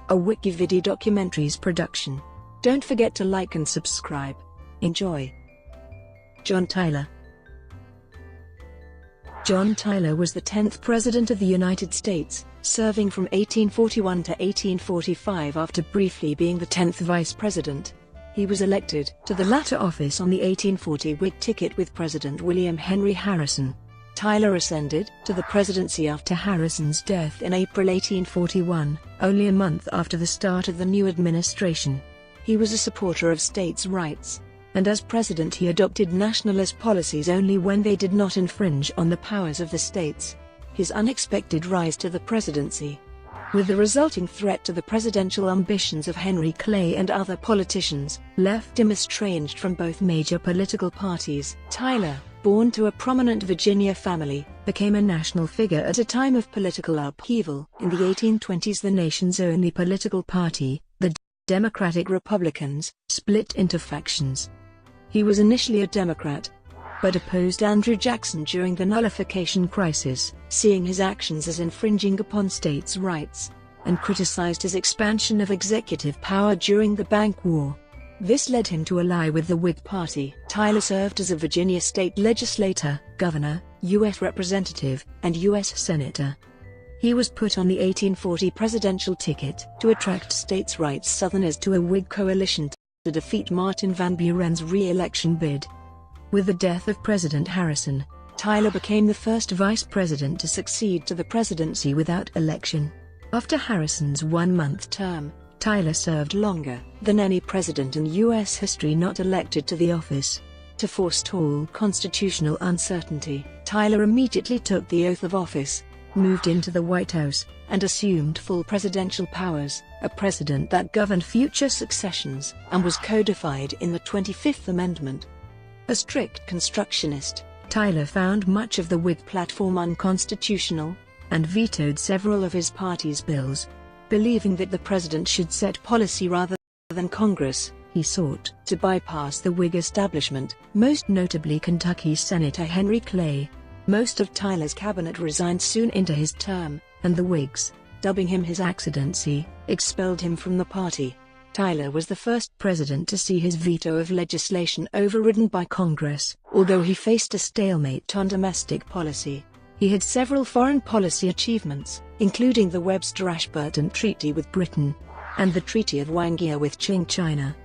a WikiVidi documentaries production. Don't forget to like and subscribe. Enjoy. John Tyler. John Tyler was the 10th President of the United States, serving from 1841 to 1845 after briefly being the 10th Vice President. He was elected to the latter office on the 1840 Whig ticket with President William Henry Harrison. Tyler ascended to the presidency after Harrison's death in April 1841, only a month after the start of the new administration. He was a supporter of states' rights, and as president he adopted nationalist policies only when they did not infringe on the powers of the states. His unexpected rise to the presidency, with the resulting threat to the presidential ambitions of Henry Clay and other politicians, left him estranged from both major political parties. Tyler, born to a prominent Virginia family, became a national figure at a time of political upheaval. In the 1820s, the nation's only political party, the Democratic Republicans, split into factions. He was initially a Democrat, but opposed Andrew Jackson during the Nullification Crisis, seeing his actions as infringing upon states' rights, and criticized his expansion of executive power during the Bank War. This led him to ally with the Whig Party. Tyler served as a Virginia state legislator, governor, U.S. representative, and U.S. senator. He was put on the 1840 presidential ticket to attract states' rights Southerners to a Whig coalition to defeat Martin Van Buren's re-election bid. With the death of President Harrison, Tyler became the first vice president to succeed to the presidency without election. After Harrison's one-month term, Tyler served longer than any president in U.S. history not elected to the office. To forestall constitutional uncertainty, Tyler immediately took the oath of office, moved into the White House, and assumed full presidential powers, a precedent that governed future successions and was codified in the 25th Amendment. A strict constructionist, Tyler found much of the Whig platform unconstitutional, and vetoed several of his party's bills. Believing that the president should set policy rather than Congress, he sought to bypass the Whig establishment, most notably Kentucky Senator Henry Clay. Most of Tyler's cabinet resigned soon into his term, and the Whigs, dubbing him his accidency, expelled him from the party. Tyler was the first president to see his veto of legislation overridden by Congress, although he faced a stalemate on domestic policy. He had several foreign policy achievements, including the Webster-Ashburton Treaty with Britain, and the Treaty of Wanghia with Qing China.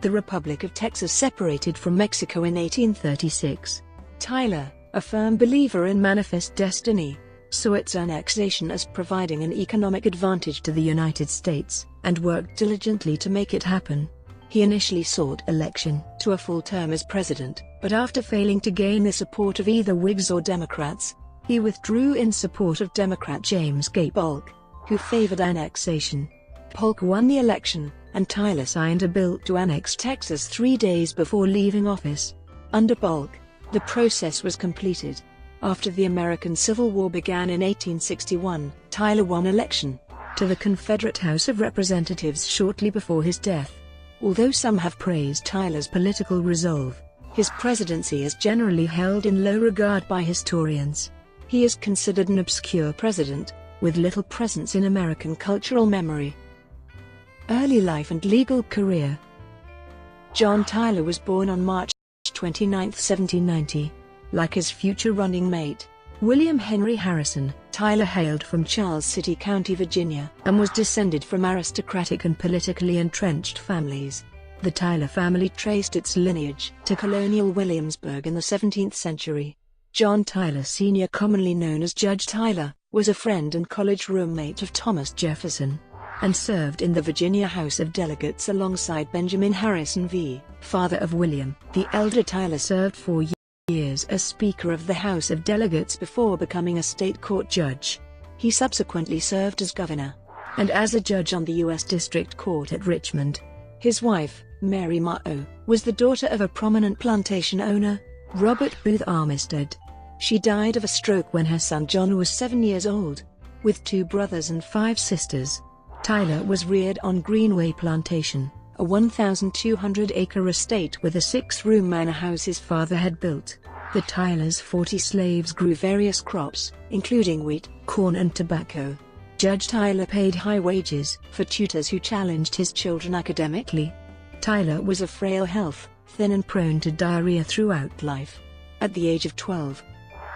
The Republic of Texas separated from Mexico in 1836. Tyler, a firm believer in manifest destiny, saw its annexation as providing an economic advantage to the United States, and worked diligently to make it happen. He initially sought election to a full term as president, but after failing to gain the support of either Whigs or Democrats, he withdrew in support of Democrat James K. Polk, who favored annexation. Polk won the election, and Tyler signed a bill to annex Texas 3 days before leaving office. Under Polk, the process was completed. After the American Civil War began in 1861, Tyler won election to the Confederate House of Representatives shortly before his death. Although some have praised Tyler's political resolve, his presidency is generally held in low regard by historians. He is considered an obscure president, with little presence in American cultural memory. Early life and legal career. John Tyler was born on March 29, 1790. Like his future running mate, William Henry Harrison, Tyler hailed from Charles City County, Virginia, and was descended from aristocratic and politically entrenched families. The Tyler family traced its lineage to colonial Williamsburg in the 17th century. John Tyler Sr., commonly known as Judge Tyler, was a friend and college roommate of Thomas Jefferson, and served in the Virginia House of Delegates alongside Benjamin Harrison V., father of William. The elder Tyler served 4 years as Speaker of the House of Delegates before becoming a state court judge. He subsequently served as governor, and as a judge on the U.S. District Court at Richmond. His wife, Mary Mao, was the daughter of a prominent plantation owner, Robert Booth Armistead. She died of a stroke when her son John was 7 years old. With 2 brothers and 5 sisters, Tyler was reared on Greenway Plantation, a 1,200-acre estate with a 6-room manor house his father had built. The Tylers' 40 slaves grew various crops, including wheat, corn and tobacco. Judge Tyler paid high wages for tutors who challenged his children academically. Tyler was of frail health, thin and prone to diarrhea throughout life. At the age of 12,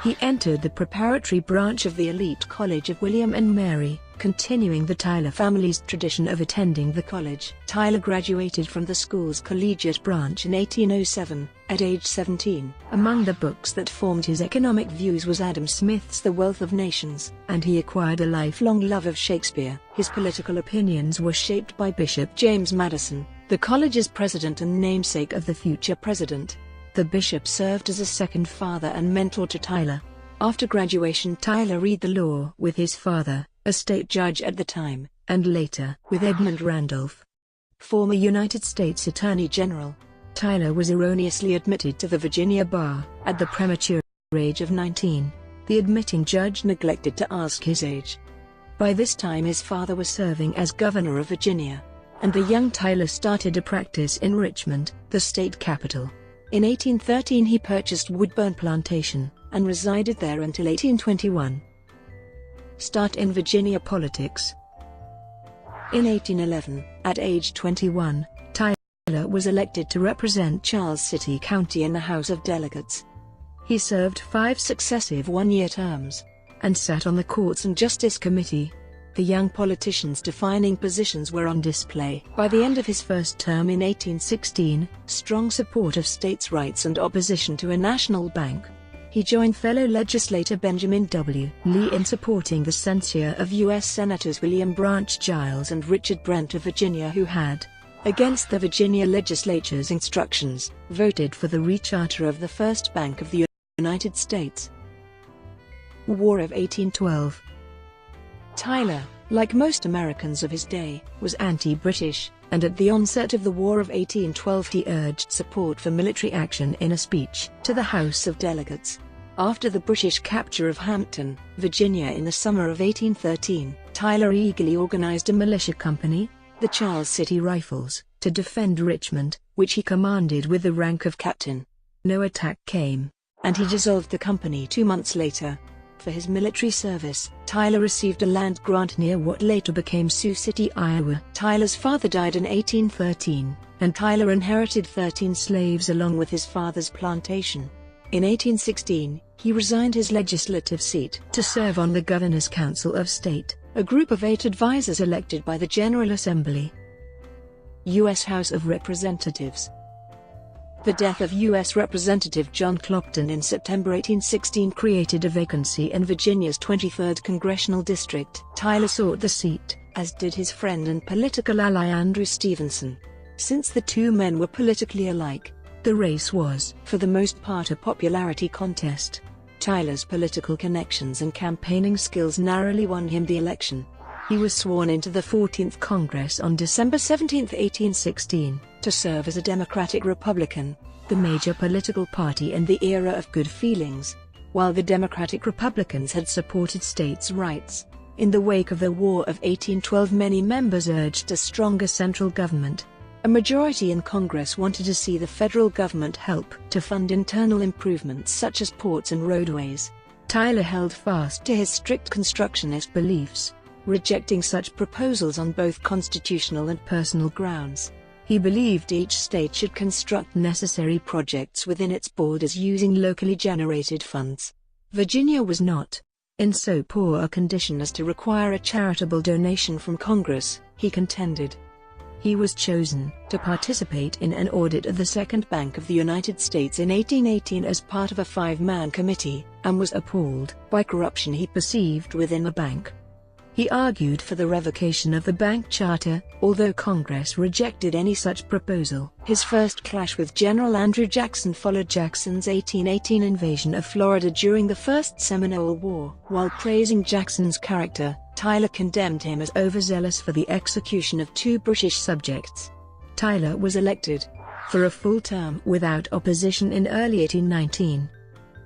he entered the preparatory branch of the elite college of William and Mary, continuing the Tyler family's tradition of attending the college. Tyler graduated from the school's collegiate branch in 1807, at age 17. Among the books that formed his economic views was Adam Smith's The Wealth of Nations, and he acquired a lifelong love of Shakespeare. His political opinions were shaped by Bishop James Madison, the college's president and namesake of the future president. The bishop served as a second father and mentor to Tyler. After graduation, Tyler read the law with his father, a state judge at the time, and later with Edmund Randolph, former United States Attorney General. Tyler was erroneously admitted to the Virginia bar at the premature age of 19. The admitting judge neglected to ask his age. By this time his father was serving as governor of Virginia, and the young Tyler started to practice in Richmond, the state capital. In 1813 he purchased Woodburn Plantation, and resided there until 1821. Start in Virginia politics. In 1811, at age 21, Tyler was elected to represent Charles City County in the House of Delegates. He served 5 successive one-year terms, and sat on the Courts and Justice Committee. The young politician's defining positions were on display. By the end of his first term in 1816, strong support of states' rights and opposition to a national bank. He joined fellow legislator Benjamin W. Lee in supporting the censure of U.S. Senators William Branch Giles and Richard Brent of Virginia, who had, against the Virginia legislature's instructions, voted for the recharter of the First Bank of the United States. War of 1812. Tyler, like most Americans of his day, was anti-British, and at the onset of the War of 1812 he urged support for military action in a speech to the House of Delegates. After the British capture of Hampton, Virginia in the summer of 1813, Tyler eagerly organized a militia company, the Charles City Rifles, to defend Richmond, which he commanded with the rank of captain. No attack came, and he dissolved the company 2 months later. For his military service, Tyler received a land grant near what later became Sioux City, Iowa. Tyler's father died in 1813, and Tyler inherited 13 slaves along with his father's plantation. In 1816, he resigned his legislative seat to serve on the Governor's Council of State, a group of 8 advisors elected by the General Assembly. U.S. House of Representatives. The death of U.S. Representative John Clopton in September 1816 created a vacancy in Virginia's 23rd Congressional District. Tyler sought the seat, as did his friend and political ally Andrew Stevenson. Since the two men were politically alike, the race was, for the most part, a popularity contest. Tyler's political connections and campaigning skills narrowly won him the election. He was sworn into the 14th Congress on December 17, 1816, to serve as a Democratic-Republican, the major political party in the era of good feelings. While the Democratic Republicans had supported states' rights, in the wake of the War of 1812 many members urged a stronger central government. A majority in Congress wanted to see the federal government help to fund internal improvements such as ports and roadways. Tyler held fast to his strict constructionist beliefs, rejecting such proposals on both constitutional and personal grounds. He believed each state should construct necessary projects within its borders using locally generated funds. Virginia was not in so poor a condition as to require a charitable donation from Congress, he contended. He was chosen to participate in an audit of the Second Bank of the United States in 1818 as part of a 5-man committee, and was appalled by corruption he perceived within the bank. He argued for the revocation of the bank charter, although Congress rejected any such proposal. His first clash with General Andrew Jackson followed Jackson's 1818 invasion of Florida during the First Seminole War. While praising Jackson's character, Tyler condemned him as overzealous for the execution of 2 British subjects. Tyler was elected for a full term without opposition in early 1819.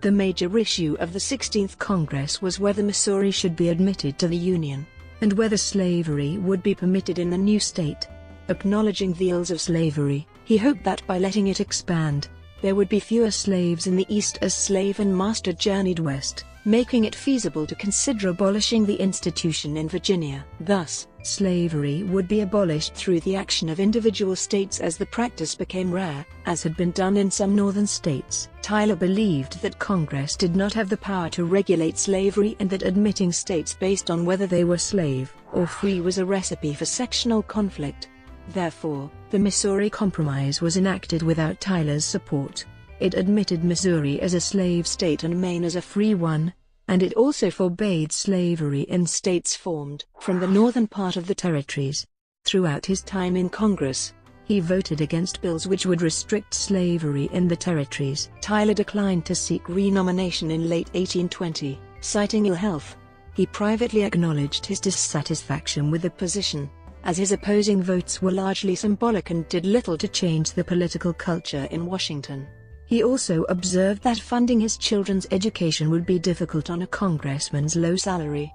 The major issue of the 16th Congress was whether Missouri should be admitted to the Union, and whether slavery would be permitted in the new state. Acknowledging the ills of slavery, he hoped that by letting it expand, there would be fewer slaves in the East as slave and master journeyed west, making it feasible to consider abolishing the institution in Virginia. Thus, slavery would be abolished through the action of individual states as the practice became rare, as had been done in some northern states. Tyler believed that Congress did not have the power to regulate slavery and that admitting states based on whether they were slave or free was a recipe for sectional conflict. Therefore, the Missouri Compromise was enacted without Tyler's support. It admitted Missouri as a slave state and Maine as a free one, and it also forbade slavery in states formed from the northern part of the territories. Throughout his time in Congress, he voted against bills which would restrict slavery in the territories. Tyler declined to seek renomination in late 1820, citing ill health. He privately acknowledged his dissatisfaction with the position, as his opposing votes were largely symbolic and did little to change the political culture in Washington. He also observed that funding his children's education would be difficult on a congressman's low salary.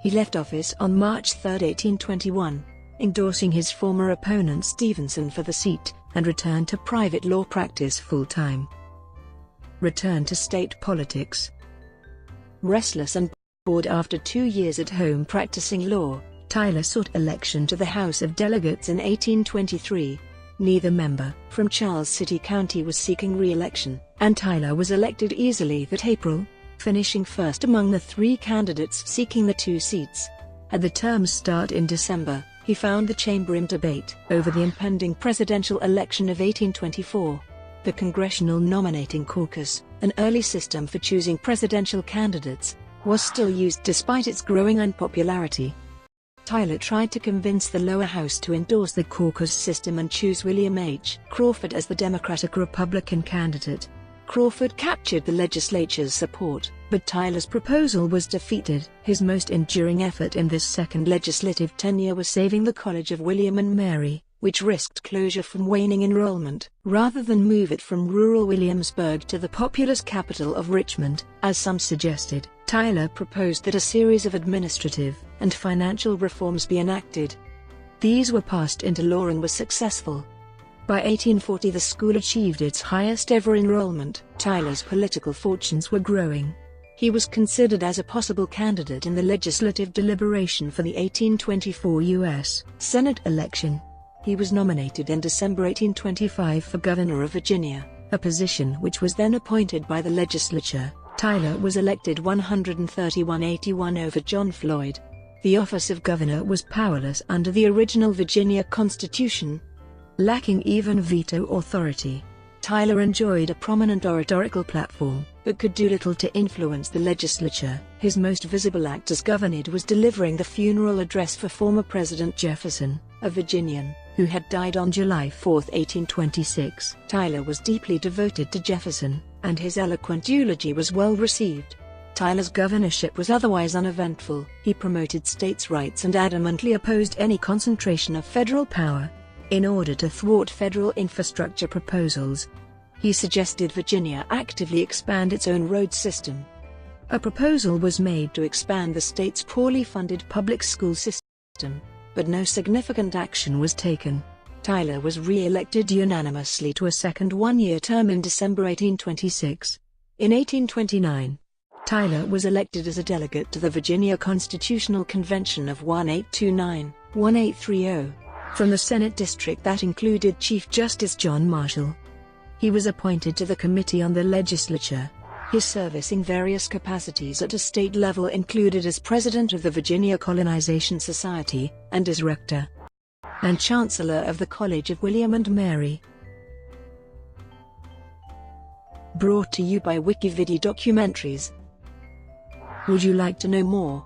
He left office on March 3, 1821, endorsing his former opponent Stevenson for the seat, and returned to private law practice full-time. Return to state politics. Restless and bored after 2 years at home practicing law, Tyler sought election to the House of Delegates in 1823. Neither member from Charles City County was seeking re-election, and Tyler was elected easily that April, finishing first among the 3 candidates seeking the 2 seats. At the term's start in December, he found the chamber in debate over the impending presidential election of 1824. The Congressional Nominating Caucus, an early system for choosing presidential candidates, was still used despite its growing unpopularity. Tyler tried to convince the lower house to endorse the caucus system and choose William H. Crawford as the Democratic-Republican candidate. Crawford captured the legislature's support, but Tyler's proposal was defeated. His most enduring effort in this second legislative tenure was saving the College of William and Mary, which risked closure from waning enrollment. Rather than move it from rural Williamsburg to the populous capital of Richmond, as some suggested, Tyler proposed that a series of administrative and financial reforms be enacted. These were passed into law and were successful. By 1840 the school achieved its highest ever enrollment. Tyler's political fortunes were growing. He was considered as a possible candidate in the legislative deliberation for the 1824 U.S. Senate election. He was nominated in December 1825 for governor of Virginia, a position which was then appointed by the legislature. Tyler was elected 131-81 over John Floyd. The office of governor was powerless under the original Virginia Constitution, lacking even veto authority. Tyler enjoyed a prominent oratorical platform, but could do little to influence the legislature. His most visible act as governor was delivering the funeral address for former President Jefferson, a Virginian, who had died on July 4, 1826. Tyler was deeply devoted to Jefferson, and his eloquent eulogy was well received. Tyler's governorship was otherwise uneventful. He promoted states' rights and adamantly opposed any concentration of federal power. In order to thwart federal infrastructure proposals, he suggested Virginia actively expand its own road system. A proposal was made to expand the state's poorly funded public school system, but no significant action was taken. Tyler was re-elected unanimously to a second one-year term in December 1826. In 1829, Tyler was elected as a delegate to the Virginia Constitutional Convention of 1829-1830, from the Senate district that included Chief Justice John Marshall. He was appointed to the Committee on the Legislature. His service in various capacities at a state level included as president of the Virginia Colonization Society, and as rector and chancellor of the College of William and Mary. Brought to you by WikiVidi Documentaries. Would you like to know more?